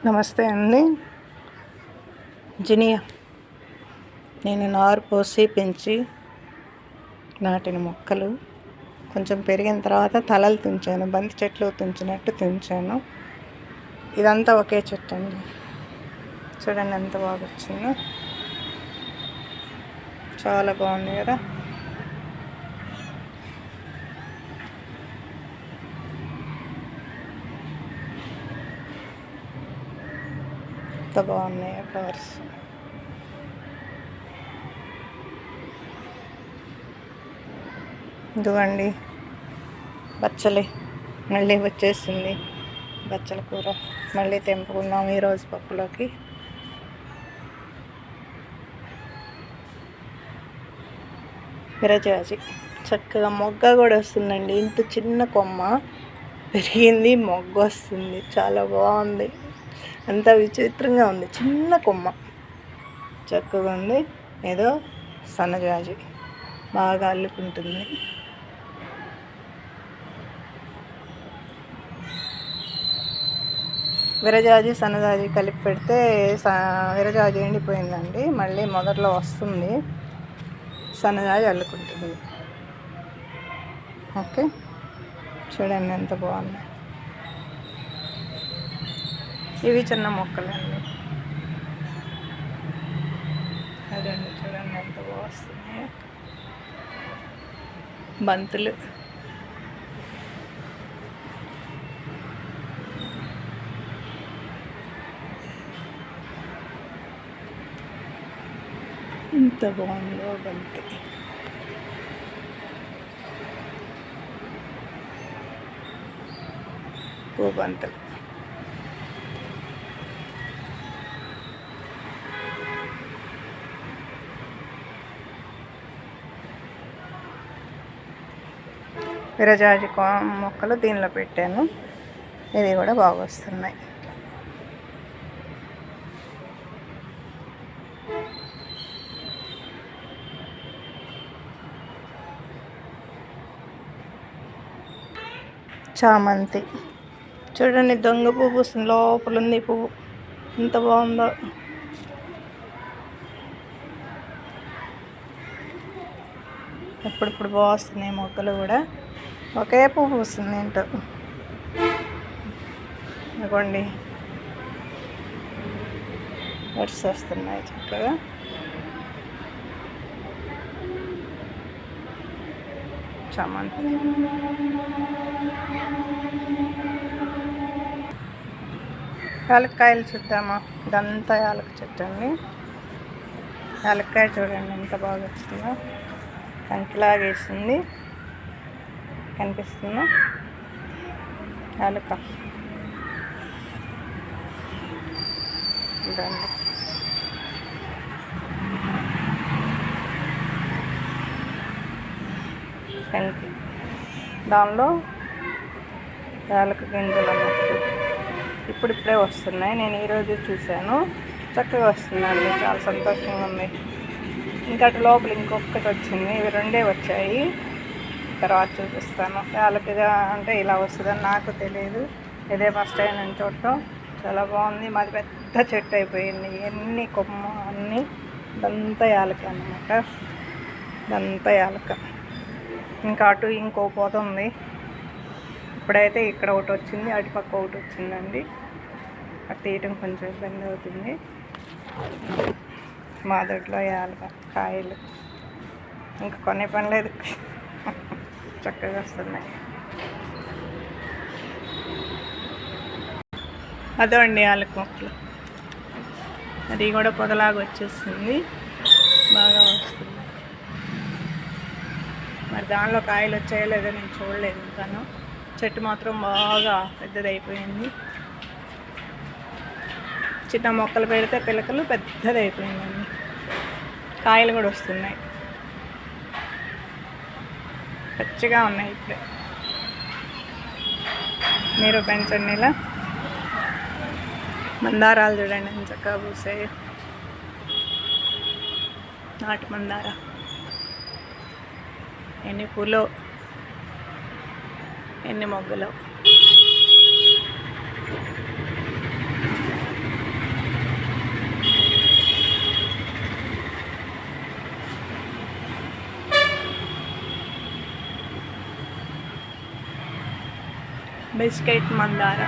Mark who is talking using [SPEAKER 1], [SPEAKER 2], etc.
[SPEAKER 1] నమస్తే అండి. జినియా నేను నారు పోసి పెంచి నాటిన మొక్కలు కొంచెం పెరిగిన తర్వాత తలలు తుంచాను. బంతి చెట్లు తుంచినట్టు తుంచాను. ఇదంతా ఒకే చెట్టు అండి. చూడండి ఎంత బాగా వచ్చిందో. చాలా బాగుంది కదా. ఎంత బాగున్నాయి ఫ్లవర్స్. ఇదిగోండి బచ్చలి మళ్ళీ వచ్చేసింది. బచ్చల కూర మళ్ళీ తెంపుకున్నాం ఈరోజు పప్పులోకి. విరజాజి చక్కగా మొగ్గ కూడా వస్తుందండి. ఇంత చిన్న కొమ్మ పెరిగింది, మొగ్గ వస్తుంది. చాలా బాగుంది. అంత విచిత్రంగా ఉంది. చిన్న కొమ్మ చక్కగా ఉంది. ఏదో సన్నజాజి బాగా అల్లుకుంటుంది. విరజాజి సన్నజాజి కలిపి పెడితే విరజాజి ఎండిపోయిందండి. మళ్ళీ మొదట్లో వస్తుంది. సన్నజాజి అల్లుకుంటుంది. ఓకే, చూడండి ఎంత బాగుంది. ఇవి చిన్న మొక్కలండి. అదండి చూడండి ఎంత బాగా వస్తున్నాయి. బంతులు ఎంత బాగుందో బంతి. బంతులు విరజాజి మొక్కలు దీనిలో పెట్టాను. ఇవి కూడా బాగా వస్తున్నాయి. చామంతి చూడండి, దొంగ పువ్వు పూస్తుంది. లోపల ఉంది పువ్వు. ఎంత బాగుందో. ఎప్పుడిప్పుడు బాగా వస్తున్నాయి మొక్కలు కూడా. ఒకే పువ్వు పూస్తుంది ఏంటో. ఇదిగోండి బర్డ్స్ వస్తున్నాయి చక్కగా. చామంతి యాలక్కాయలు చూద్దామా. ఇదంతా యాలక చెట్టు అండి. యాలక్కాయ చూడండి ఎంత బాగా వచ్చిందో. కంకిలాగేసింది. కనిపిస్తుందా యాలక. ఇదండి కంకి. దానిలో యాలక గింజలు అన్నట్టు ఇప్పుడిప్పుడే వస్తున్నాయి. నేను ఈరోజు చూశాను. చక్కగా వస్తున్నాయండి. చాలా సంతోషంగా ఉంది. ఇంకా అటు లోపల ఇంకొకటి వచ్చింది. ఇవి రెండే వచ్చాయి. తర్వాత చూపిస్తాను. యాలకగా అంటే ఇలా వస్తుందని నాకు తెలియదు. ఇదే ఫస్ట్ టైం నేను చూడటం. చాలా బాగుంది. మాది పెద్ద చెట్టు అయిపోయింది. ఎన్ని కొమ్మ అన్నీ. ఇదంతా యాలక అన్నమాట. ఇదంతా యాలక. ఇంకా అటు ఇంకో పోత ఉంది. ఇప్పుడైతే ఇక్కడ ఒకటి వచ్చింది, అటుపక్క ఒకటి వచ్చిందండి. అది తీయటం కొంచెం ఇబ్బంది అవుతుంది. మా దొడ్లో యాలక కాయలు ఇంకా కొనే పని లేదు. చక్కగా వస్తున్నాయి. అదో అండి యాలక మొక్కలు. అది కూడా పొదలాగా వచ్చేసింది. బాగా వస్తుంది. మరి దానిలో కాయలు వచ్చాయో లేదో నేను చూడలేదు ఇంకాను. చెట్టు మాత్రం బాగా పెద్దదైపోయింది. చిన్న మొక్కలు పెడితే పిలకలు పెద్దదైపోయిందండి. కాయలు కూడా వస్తున్నాయి. పచ్చిగా ఉన్నాయి. ఇప్పుడే మీరు పెంచండి ఇలా. మందారాలు చూడండి ఎంత చక్కగా పూసాయి. నాటు మందార. ఎన్ని పూలో ఎన్ని మొగ్గలు. బిస్కెట్ మందార.